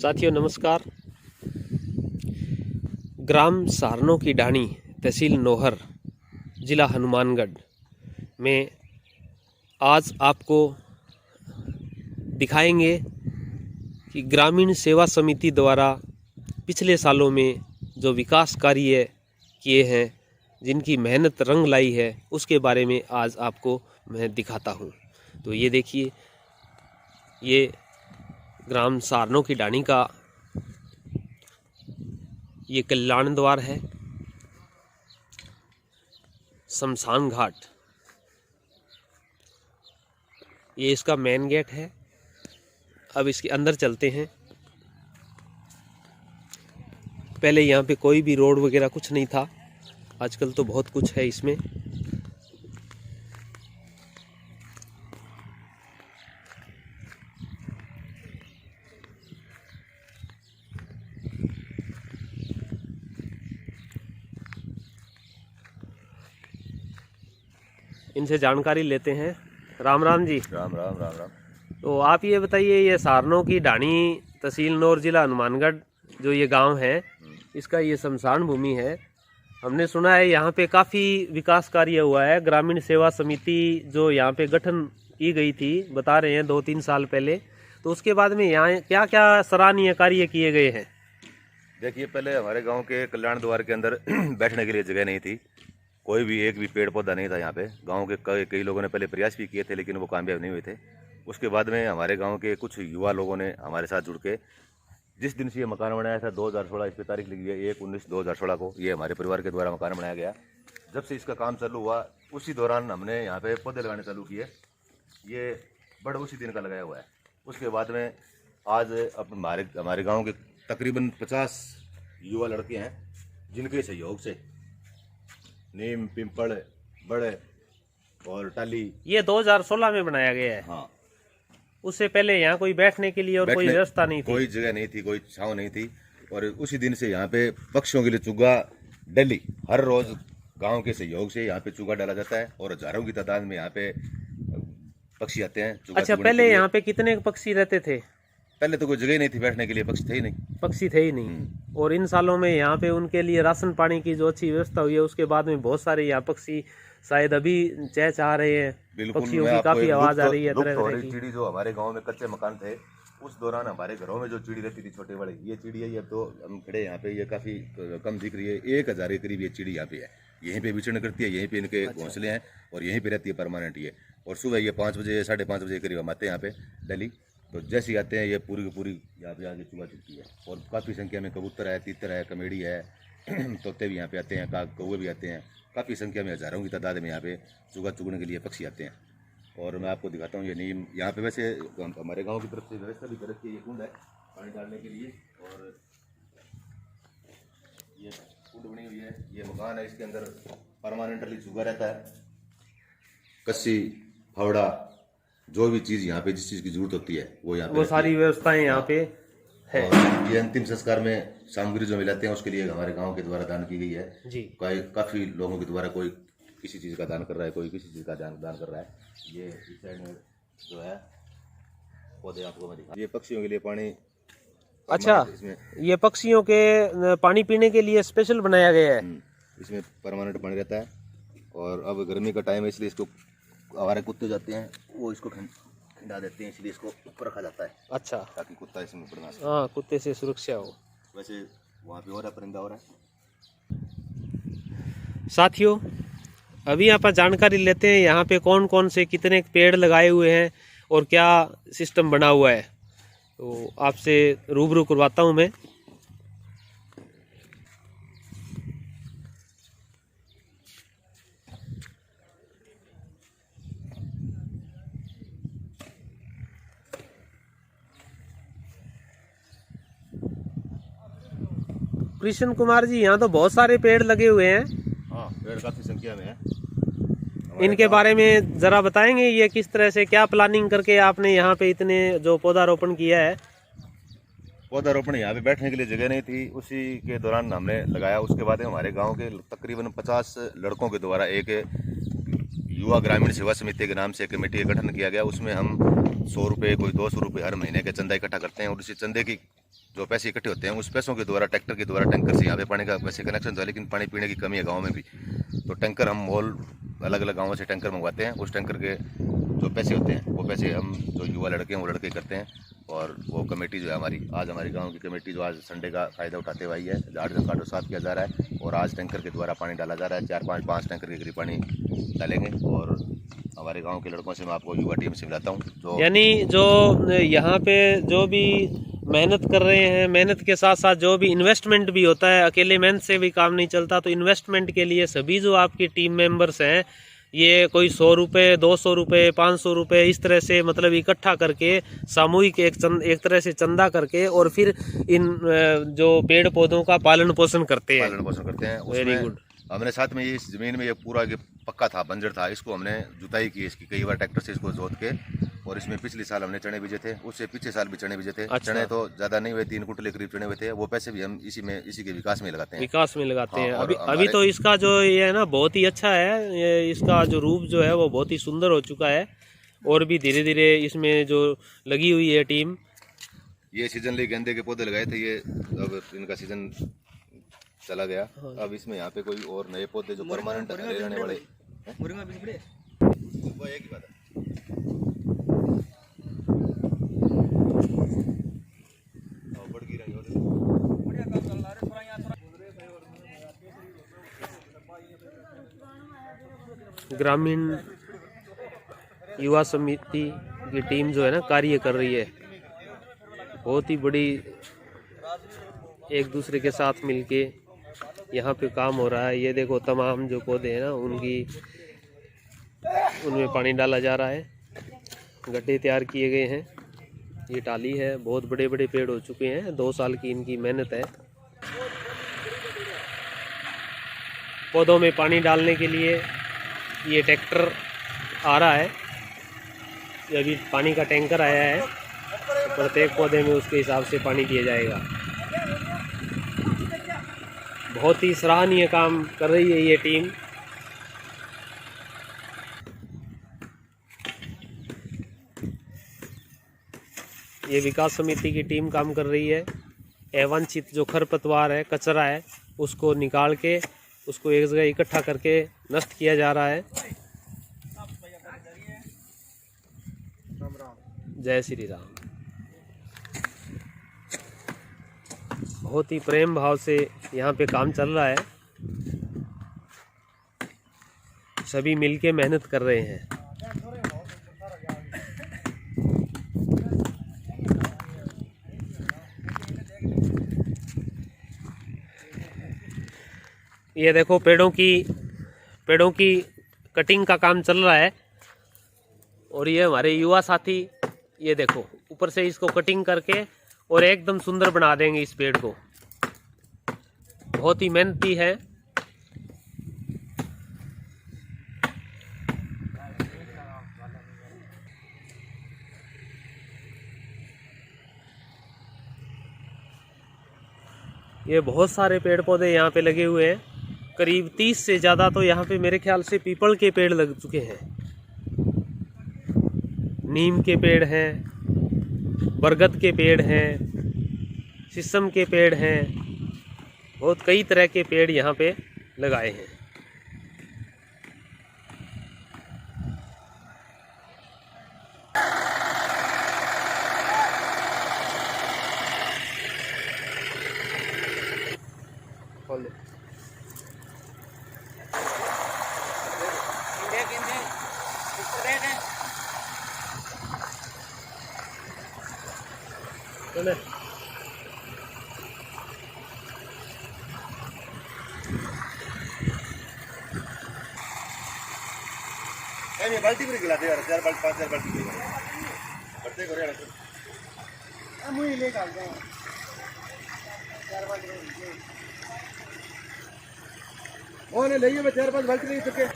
साथियों नमस्कार। ग्राम सारनों की ढाणी, तहसील नोहर, जिला हनुमानगढ़ में आज आपको दिखाएंगे कि ग्रामीण सेवा समिति द्वारा पिछले सालों में जो विकास कार्य किए हैं, जिनकी मेहनत रंग लाई है, उसके बारे में आज आपको मैं दिखाता हूं। तो ये देखिए, ये ग्राम सारनों की ढाणी का ये कल्याण द्वार है, शमशान घाट ये इसका मेन गेट है। अब इसके अंदर चलते हैं। पहले यहाँ पे कोई भी रोड वगैरह कुछ नहीं था, आजकल तो बहुत कुछ है इसमें। इनसे जानकारी लेते हैं। राम राम जी। राम राम राम राम। तो आप ये बताइए, ये सारनों की ढाणी, तहसील नौर, जिला हनुमानगढ़ जो ये गांव है, इसका ये शमशान भूमि है। हमने सुना है यहाँ पे काफ़ी विकास कार्य हुआ है। ग्रामीण सेवा समिति जो यहाँ पे गठन की गई थी, बता रहे हैं 2-3 साल पहले, तो उसके बाद में यहाँ क्या क्या सराहनीय कार्य किए गए हैं? देखिए, पहले हमारे गांव के कल्याण द्वार के अंदर बैठने के लिए जगह नहीं थी। कोई भी एक भी पेड़ पौधा नहीं था यहाँ पे। गांव के कई लोगों ने पहले प्रयास भी किए थे, लेकिन वो कामयाब नहीं हुए थे। उसके बाद में हमारे गांव के कुछ युवा लोगों ने हमारे साथ जुड़ के जिस दिन से ये मकान बनाया था, 2016, इस पर तारीख लिखी है 1/19/2016 को, ये हमारे परिवार के द्वारा मकान बनाया गया। जब से इसका काम चालू हुआ, उसी दौरान हमने यहाँ पे पौधे लगाने चालू किए। ये बड़ उसी दिन का लगाया हुआ है। उसके बाद में आज अब हमारे गाँव के तकरीबन 50 युवा लड़के हैं, जिनके सहयोग से नीम, पिंपल, बड़े और टाली ये 2016 में बनाया गया है। हाँ, उससे पहले यहाँ कोई बैठने के लिए और कोई व्यवस्था नहीं थी, कोई जगह नहीं थी, कोई छांव नहीं थी। और उसी दिन से यहाँ पे पक्षियों के लिए चुगा डेली हर रोज गांव के सहयोग से यहाँ पे चुगा डाला जाता है और हजारों की तादाद में यहाँ पे पक्षी आते हैं। अच्छा, पहले यहाँ पे कितने पक्षी रहते थे? पहले तो कोई जगह ही नहीं थी, बैठने के लिए पक्षी थे ही नहीं। पक्षी थे ही नहीं। और इन सालों में यहाँ पे उनके लिए राशन पानी की जो अच्छी व्यवस्था हुई है, उसके बाद में बहुत सारे यहाँ पक्षी शायद अभी चहचहा रहे हैं। पक्षियों की काफी आवाज आ रही है तरह तरह की। चिड़ी जो हमारे गांव में कच्चे मकान थे, उस दौरान हमारे घरों में जो चिड़ी रहती थी छोटे बड़े, ये चिड़ी है। ये तो हम खड़े यहाँ पे, ये काफी कम दिख रही है। 1000 के करीब ये चिड़ी यहाँ पे है। यहीं पे विचरण करती है, यहीं पे इनके घोंसले हैं और यहीं पे रहती है परमानेंट ये। और सुबह ये 5 बजे 5:30 बजे करीब हम आते हैं यहाँ पे डेली। तो जैसे ही आते हैं, ये पूरी की पूरी यहाँ पे आगे चुगा चुकी है। और काफ़ी संख्या में कबूतर है, तीतर है, कमेड़ी है, तोते भी यहाँ पे आते हैं, कौवे भी आते हैं। काफ़ी संख्या में, हजारों की तादाद में यहाँ पे चुगा चुगने के लिए पक्षी आते हैं। और मैं आपको दिखाता हूँ ये नीम। यहाँ पे वैसे हमारे गांव की तरफ से व्यवस्था भी कर रखी है। ये कुंड है पानी डालने के लिए, और ये कुंड बनी हुई है। ये मकान है, इसके अंदर परमानेंटली चुगा रहता है। कस्सी, फावड़ा, जो भी चीज़ यहाँ पे जिस चीज़ की जरूरत होती है वो यहाँ पे, वो सारी व्यवस्थाएं यहाँ पे है। और ये अंतिम संस्कार में सामग्री जो मिलाते हैं, उसके लिए हमारे गांव के द्वारा दान की गई है जी। काफ़ी लोगों के द्वारा, कोई किसी चीज़ का दान कर रहा है, कोई किसी चीज़ का दान कर रहा है। ये इस साइड में जो है पौधे आपको मैं दिखा। ये पक्षियों के लिए पानी। अच्छा, ये पक्षियों के पानी पीने के लिए स्पेशल बनाया गया है। इसमें परमानेंट पानी रहता है। और अब गर्मी का टाइम है, इसलिए इसको हमारे कुत्ते जाते हैं, वो इसको खिंडा देते हैं, इसलिए इसको ऊपर रखा जाता है। अच्छा, ताकि कुत्ता इसमें ऊपर ना सके। हाँ, कुत्ते से सुरक्षा हो। वैसे वहाँ पे और है, परिंदा और है। साथियों, अभी यहाँ पर जानकारी लेते हैं यहाँ पे कौन कौन से कितने पेड़ लगाए हुए हैं और क्या सिस्टम बना हुआ है। तो आपसे रूबरू करवाता हूँ मैं। कृष्ण कुमार जी, यहाँ तो बहुत सारे पेड़ लगे हुए हैं। हाँ, पेड़ काफी संख्या में है। इनके बारे में जरा बताएंगे, ये किस तरह से, क्या प्लानिंग करके आपने यहाँ पे इतने जो पौधारोपण किया है? पौधारोपण यहाँ पे बैठने के लिए जगह नहीं थी, उसी के दौरान हमने लगाया। उसके बाद हमारे गांव के तकरीबन 50 लड़कों के द्वारा एक युवा ग्रामीण सेवा समिति के नाम से कमेटी का गठन किया गया। उसमें हम 100 रुपये, कोई 200 रुपये हर महीने के चंदा इकट्ठा करते हैं और उसी चंदे की जो पैसे इकट्ठे होते हैं उस पैसों के द्वारा ट्रैक्टर के द्वारा टैंकर से यहाँ पे पानी का वैसे कनेक्शन था, लेकिन पानी पीने की कमी है गाँव में भी, तो टैंकर हम मॉल अलग अलग गाँवों से टैंकर मंगवाते हैं। उस टैंकर के जो पैसे होते हैं वो पैसे हम जो युवा लड़के हैं वो लड़के करते हैं। और वो कमेटी जो है हमारी गांव की कमेटी जो आज संडे का फ़ायदा उठाते हुए आई है, 8 दिन का साफ किया जा रहा है और आज टैंकर के द्वारा पानी डाला जा रहा है। 4-5 टैंकर के करीब पानी डालेंगे और हमारे गांव के लड़कों से मैं आपको युवा टीम से मिलाता हूँ। जो यानी जो यहाँ पे जो भी मेहनत कर रहे हैं, मेहनत के साथ साथ जो भी इन्वेस्टमेंट भी होता है, अकेले मेहनत से भी काम नहीं चलता, तो इन्वेस्टमेंट के लिए सभी जो आपकी टीम मेंबर्स हैं ये कोई 100 रुपये, 200 रुपये, 500 रुपये इस तरह से मतलब इकट्ठा करके सामूहिक एक तरह से चंदा करके और फिर इन जो पेड़ पौधों का पालन पोषण करते हैं। Very good. हमने साथ में ये इस जमीन में ये पूरा ये पक्का था, बंजर था, इसको हमने जुताई की इसकी कई बार ट्रैक्टर से इसको जोत के, और इसमें पिछले साल हमने चने बीजे थे, उससे पिछले साल भी चने बीजे थे। अच्छा। चने तो ज्यादा नहीं हुए, 3 कुंटल करीब चने हुए थे। वो पैसे भी हम इसी के विकास में लगाते हैं। अभी तो इसका जो ये है ना बहुत ही अच्छा है, ये इसका जो रूप जो है वो बहुत ही सुंदर हो चुका है और भी धीरे धीरे इसमें जो लगी हुई है टीम। ये सीजन ले गेंदे के पौधे लगाए थे, ये अब इनका सीजन चला गया। अब इसमें यहाँ पे कोई और नए पौधे जो परमानेंट रहने वाले वो एक ही बात है। ग्रामीण युवा समिति की टीम जो है ना कार्य कर रही है, बहुत ही बड़ी, एक दूसरे के साथ मिलके यहाँ पे काम हो रहा है। ये देखो तमाम जो पौधे हैं ना उनमें पानी डाला जा रहा है, गड्ढे तैयार किए गए हैं। ये टाली है, बहुत बड़े बड़े पेड़ हो चुके हैं, 2 साल की इनकी मेहनत है। पौधों में पानी डालने के लिए ये ट्रैक्टर आ रहा है, ये अभी पानी का टैंकर आया है, तो प्रत्येक पौधे में उसके हिसाब से पानी दिया जाएगा। बहुत ही सराहनीय काम कर रही है ये टीम। ये विकास समिति की टीम काम कर रही है। अवांछित जो खरपतवार है, कचरा है, उसको निकाल के उसको एक जगह इकट्ठा करके नष्ट किया जा रहा है। जय श्री राम। बहुत ही प्रेम भाव से यहाँ पे काम चल रहा है, सभी मिलके मेहनत कर रहे हैं। ये देखो पेड़ों की कटिंग का काम चल रहा है और ये हमारे युवा साथी, ये देखो ऊपर से इसको कटिंग करके और एकदम सुंदर बना देंगे इस पेड़ को। बहुत ही मेहनती है। ये बहुत सारे पेड़ पौधे यहाँ पे लगे हुए हैं, करीब 30 से ज़्यादा तो यहाँ पे मेरे ख्याल से पीपल के पेड़ लग चुके हैं, नीम के पेड़ हैं, बरगद के पेड़ हैं, शीशम के पेड़ हैं, बहुत कई तरह के पेड़ यहाँ पे लगाए हैं। बाल्टी भी गिला दे यार, 4-5 बाल्टी बढ़ते करो यार। मुझे ले डाल दो 4 बाल्टी ओ ने ले मैं 4-5 बाल्टी ले चुके।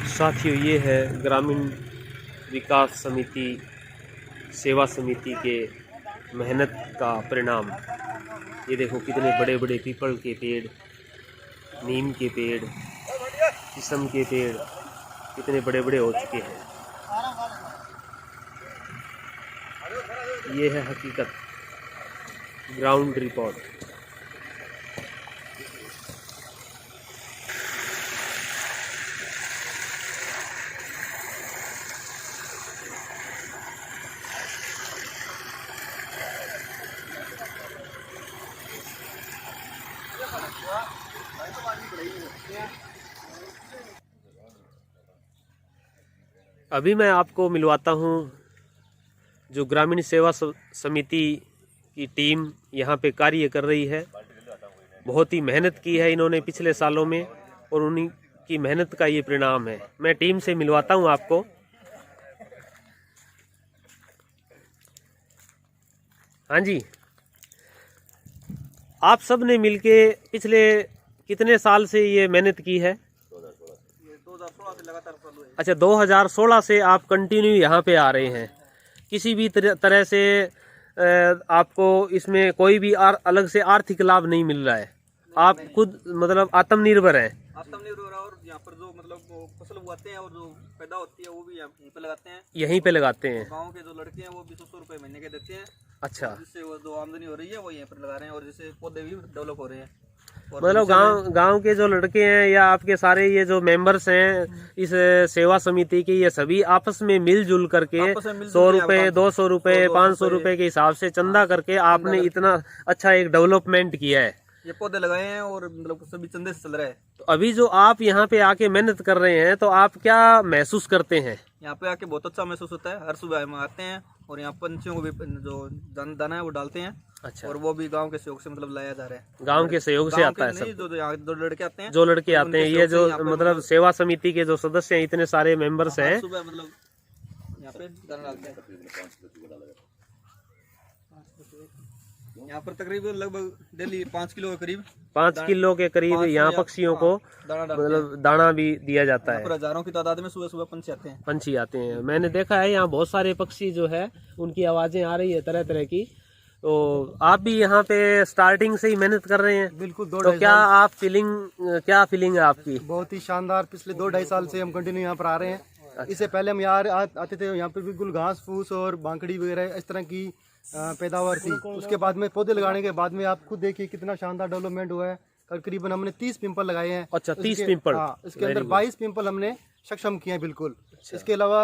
साथियों, ये है ग्रामीण विकास समिति सेवा समिति के मेहनत का परिणाम। ये देखो कितने बड़े बड़े पीपल के पेड़, नीम के पेड़, शीशम के पेड़ कितने बड़े बड़े हो चुके हैं। ये है हकीकत, ग्राउंड रिपोर्ट। अभी मैं आपको मिलवाता हूँ जो ग्रामीण सेवा समिति की टीम यहाँ पे कार्य कर रही है। बहुत ही मेहनत की है इन्होंने पिछले सालों में और उन्हीं की मेहनत का ये परिणाम है। मैं टीम से मिलवाता हूँ आपको। हाँ जी, आप सब ने मिलके पिछले कितने साल से ये मेहनत की है? 2016 से लगातार चालू है। अच्छा, 2016 से आप कंटिन्यू यहाँ पे आ रहे हैं। किसी भी तरह से आपको इसमें कोई भी अलग से आर्थिक लाभ नहीं मिल रहा है? आप खुद मतलब आत्मनिर्भर हैं? आत्मनिर्भर, और यहाँ पर जो मतलब वो फसल उगाते हैं और जो पैदा होती है वो भी यहीं पे लगाते हैं। यहीं पे लगाते हैं। गांव के जो लड़के हैं वो भी 100 रुपए महीने के देते हैं। अच्छा, जिससे वो जो आमदनी हो रही है वो यहीं पर लगा रहे हैं और जिससे पौधे भी डेवलप हो रहे हैं। मतलब गांव के जो लड़के हैं या आपके सारे ये जो मेंबर्स हैं इस सेवा समिति के, ये सभी आपस में मिलजुल करके 100 रुपए, 200 रुपए, 500 रुपए के हिसाब से चंदा करके आपने इतना अच्छा एक डेवलपमेंट किया है। ये पौधे लगाए हैं और मतलब सभी चंदे से चल रहा है। तो अभी जो आप यहाँ पे आके मेहनत कर रहे हैं तो आप क्या महसूस करते हैं? यहाँ पे आके बहुत अच्छा महसूस होता है। हर सुबह हम आते हैं और यहाँ पंछियों को भी जो दाना है वो डालते हैं। अच्छा, और वो भी गांव के सहयोग से मतलब लाया जा रहा है। गांव के सहयोग से आता है सब? जो यहाँ जो लड़के आते हैं, जो लड़के आते हैं, ये जो मतलब सेवा समिति के जो सदस्य हैं, इतने सारे मेंबर्स हैं, सुबह मतलब यहाँ पे दाना डालते हैं। यहाँ पर तकरीबन लगभग डेली 5 किलो के करीब 5 किलो के करीब यहाँ पक्षियों को मतलब दाना भी दिया जाता है। हजारों की तादाद में सुबह सुबह पंछी आते हैं। मैंने देखा है यहाँ बहुत सारे पक्षी जो है उनकी आवाजें आ रही है तरह तरह की। तो आप भी यहाँ पे स्टार्टिंग से ही मेहनत कर रहे हैं? बिल्कुल। तो क्या फीलिंग है आपकी? बहुत ही शानदार। पिछले 2-2.5 साल से हम कंटिन्यू यहाँ पर आ रहे हैं। अच्छा। इससे पहले हम यहाँ आते थे, यहाँ पे बिल्कुल घास फूस और बांकड़ी वगैरह इस तरह की पैदावार थी। उसके बाद में पौधे लगाने के बाद में आप खुद देखिए कितना शानदार डेवलपमेंट हुआ है। तकरीबन हमने 30 पिंपल लगाए हैं। अच्छा, 30 पिंपल। हाँ, इसके अंदर 22 पिंपल हमने सक्षम किए हैं बिल्कुल। इसके अलावा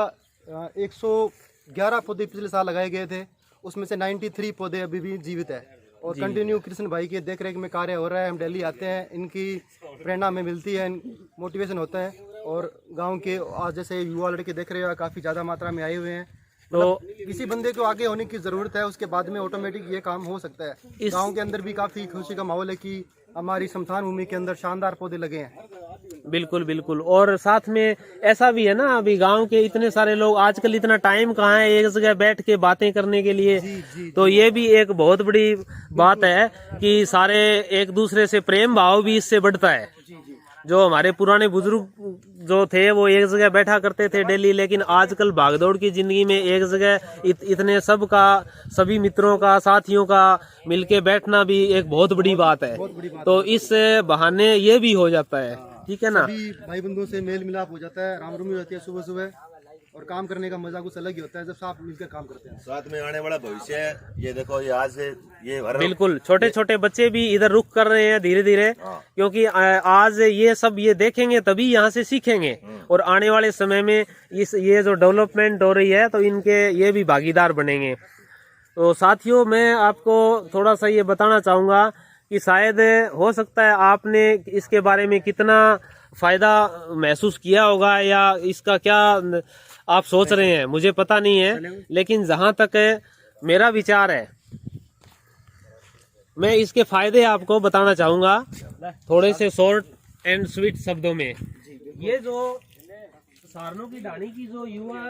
111 पौधे पिछले साल लगाए गए थे, उसमें से 93 पौधे अभी भी जीवित है और कंटिन्यू कृष्ण भाई के देख रेख में कार्य हो रहा है। हम दिल्ली आते हैं, इनकी प्रेरणा में मिलती है, मोटिवेशन होता है। और गांव के आज जैसे युवा लड़के देख रहे हो काफ़ी ज़्यादा मात्रा में आए हुए हैं। तो किसी बंदे को आगे होने की ज़रूरत है, उसके बाद में ऑटोमेटिक ये काम हो सकता है। गांव के अंदर भी काफ़ी खुशी का माहौल है कि हमारी शमशान भूमि के अंदर शानदार पौधे लगे हैं। बिल्कुल बिल्कुल। और साथ में ऐसा भी है ना, अभी गांव के इतने सारे लोग आजकल इतना टाइम कहाँ है एक जगह बैठ के बातें करने के लिए। तो ये भी एक बहुत बड़ी बात है कि सारे एक दूसरे से प्रेम भाव भी इससे बढ़ता है। जो हमारे पुराने बुजुर्ग जो थे वो एक जगह बैठा करते थे डेली, लेकिन आजकल भागदौड़ की जिंदगी में एक जगह इतने सब का, सभी मित्रों का, साथियों का मिलके बैठना भी एक बहुत बड़ी बात है। तो इस बहाने ये भी हो जाता है, ठीक है ना? सभी भाई बंधुओं से मेल मिलाप हो जाता है, रामरुमी होती है सुबह सुबह, और काम करने का मजा कुछ अलग ही होता है जब सब मिलकर काम करते हैं। साथ में आने वाला भविष्य है, ये देखो, ये आज से ये बिल्कुल छोटे छोटे बच्चे भी इधर रुक कर रहे हैं धीरे धीरे, क्योंकि आज ये सब ये देखेंगे तभी यहाँ से सीखेंगे और आने वाले समय में ये जो डेवलपमेंट हो रही है तो इनके ये भी भागीदार बनेंगे। तो साथियों, मैं आपको थोड़ा सा ये बताना चाहूँगा कि शायद हो सकता है आपने इसके बारे में कितना फायदा महसूस किया होगा या इसका क्या आप सोच रहे हैं मुझे पता नहीं है, लेकिन जहां तक मेरा विचार है मैं इसके फायदे आपको बताना चाहूंगा थोड़े से शॉर्ट एंड स्वीट शब्दों में। ये जो सारनों की ढाणी की जो युवा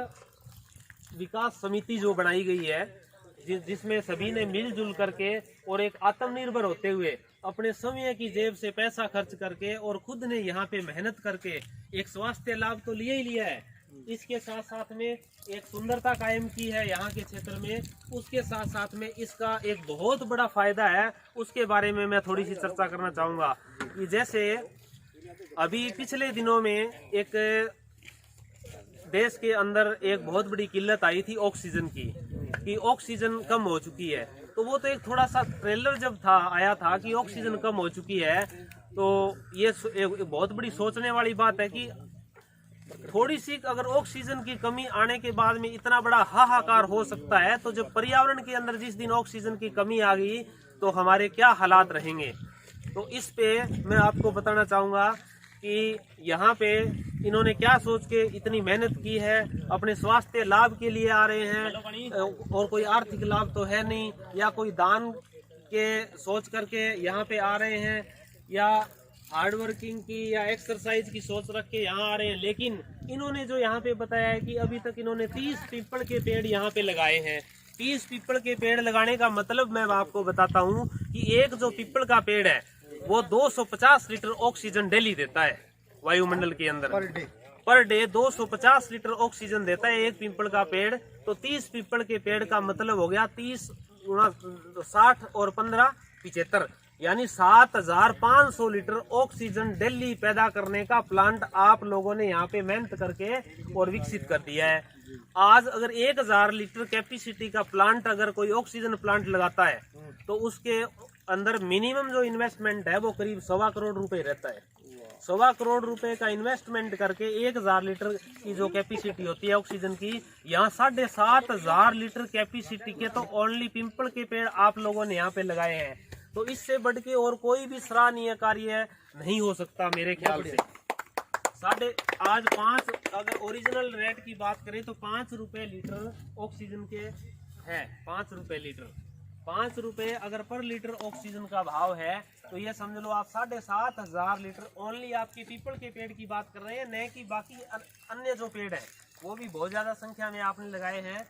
विकास समिति जो बनाई गई है, जिसमें सभी ने मिलजुल करके और एक आत्मनिर्भर होते हुए अपने समय की जेब से पैसा खर्च करके और खुद ने यहाँ पे मेहनत करके एक स्वास्थ्य लाभ तो लिया ही लिया है, इसके साथ साथ में एक सुंदरता कायम की है यहाँ के क्षेत्र में, उसके साथ साथ में इसका एक बहुत बड़ा फायदा है, उसके बारे में मैं थोड़ी सी चर्चा करना चाहूँगा। कि जैसे अभी पिछले दिनों में एक देश के अंदर एक बहुत बड़ी किल्लत आई थी ऑक्सीजन की, कि ऑक्सीजन कम हो चुकी है। तो वो तो एक थोड़ा सा ट्रेलर जब था आया था कि ऑक्सीजन कम हो चुकी है, तो ये एक बहुत बड़ी सोचने वाली बात है कि थोड़ी सी अगर ऑक्सीजन की कमी आने के बाद में इतना बड़ा हाहाकार हो सकता है, तो जब पर्यावरण के अंदर जिस दिन ऑक्सीजन की कमी आ गई तो हमारे क्या हालात रहेंगे। तो इस पे मैं आपको बताना चाहूँगा कि यहाँ पे इन्होंने क्या सोच के इतनी मेहनत की है, अपने स्वास्थ्य लाभ के लिए आ रहे हैं और कोई आर्थिक लाभ तो है नहीं, या कोई दान के सोच करके यहाँ पे आ रहे हैं, या हार्ड वर्किंग की या एक्सरसाइज की सोच रख के यहाँ आ रहे हैं। लेकिन इन्होंने जो यहाँ पे बताया है कि अभी तक इन्होंने 30 पीपल के पेड़ यहाँ पे लगाए हैं। 30 पीपल के पेड़ लगाने का मतलब मैं आपको बताता हूँ कि एक जो पीपल का पेड़ है वो 250 लीटर ऑक्सीजन डेली देता है वायुमंडल के अंदर। पर डे 250 लीटर ऑक्सीजन देता है एक पीपल का पेड़। तो 30 पीपल के पेड़ का मतलब हो गया 30 गुणा 60 और 15 75, यानी 7500 लीटर ऑक्सीजन डेली पैदा करने का प्लांट आप लोगों ने यहाँ पे मेहनत करके और विकसित कर दिया है। आज अगर 1000 लीटर कैपेसिटी का प्लांट अगर कोई ऑक्सीजन प्लांट लगाता है तो उसके अंदर मिनिमम जो इन्वेस्टमेंट है वो करीब 1.25 करोड़ रुपए रहता है। 1.25 करोड़ रुपए का इन्वेस्टमेंट करके 1000 लीटर की जो कैपेसिटी होती है ऑक्सीजन की, यहाँ 7500 लीटर कैपेसिटी के तो ओनली पीपल के पेड़ आप लोगों ने यहाँ पे लगाए हैं। तो इससे बढ़ के और कोई भी सराहनीय कार्य नहीं हो सकता मेरे ख्याल से। आज 5 अगर ओरिजिनल रेट की बात करें तो 5 रुपए लीटर ऑक्सीजन के है। 5 रुपए लीटर, 5 रुपए अगर पर लीटर ऑक्सीजन का भाव है तो ये समझ लो आप 7500 लीटर ओनली आपके पीपल के पेड़ की बात कर रहे हैं, न कि बाकी अन्य जो पेड़ है वो भी बहुत ज्यादा संख्या में आपने लगाए हैं।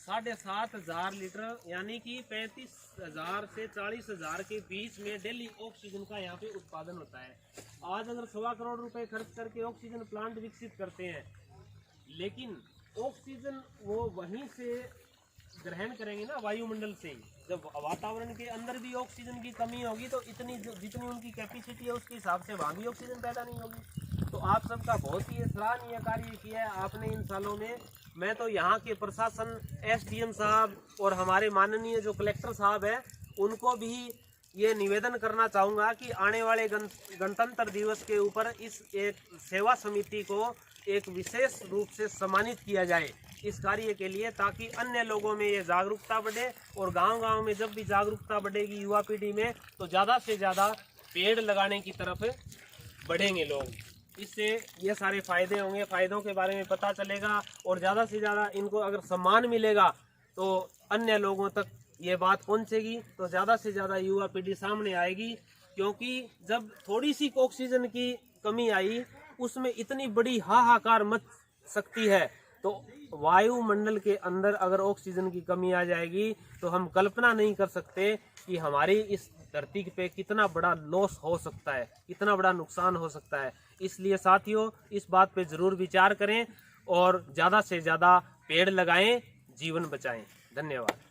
7500 लीटर यानी कि 35,000 से 40,000 के बीच में डेली ऑक्सीजन का यहाँ पे उत्पादन होता है। आज अगर 1.25 करोड़ रुपए खर्च करके ऑक्सीजन प्लांट विकसित करते हैं, लेकिन ऑक्सीजन वो वहीं से ग्रहण करेंगे ना वायुमंडल से। जब वातावरण के अंदर भी ऑक्सीजन की कमी होगी तो जितनी उनकी कैपेसिटी है उसके हिसाब से वहाँ भी ऑक्सीजन पैदा नहीं होगी। तो आप सबका बहुत ही सराहनीय कार्य किया है आपने इन सालों में। मैं तो यहाँ के प्रशासन, SDM साहब और हमारे माननीय जो कलेक्टर साहब हैं उनको भी ये निवेदन करना चाहूँगा कि आने वाले गणतंत्र दिवस के ऊपर इस एक सेवा समिति को एक विशेष रूप से सम्मानित किया जाए इस कार्य के लिए, ताकि अन्य लोगों में ये जागरूकता बढ़े। और गांव-गांव में जब भी जागरूकता बढ़ेगी युवा पीढ़ी में तो ज़्यादा से ज़्यादा पेड़ लगाने की तरफ बढ़ेंगे लोग। इससे ये सारे फायदे होंगे, फायदों के बारे में पता चलेगा और ज़्यादा से ज़्यादा इनको अगर सम्मान मिलेगा तो अन्य लोगों तक ये बात पहुंचेगी, तो ज़्यादा से ज़्यादा युवा पीढ़ी सामने आएगी। क्योंकि जब थोड़ी सी ऑक्सीजन की कमी आई उसमें इतनी बड़ी हाहाकार मच सकती है, तो वायुमंडल के अंदर अगर ऑक्सीजन की कमी आ जाएगी तो हम कल्पना नहीं कर सकते कि हमारी इस धरती पे कितना बड़ा लॉस हो सकता है, कितना बड़ा नुकसान हो सकता है। इसलिए साथियों इस बात पे ज़रूर विचार करें और ज़्यादा से ज़्यादा पेड़ लगाएं, जीवन बचाएं। धन्यवाद।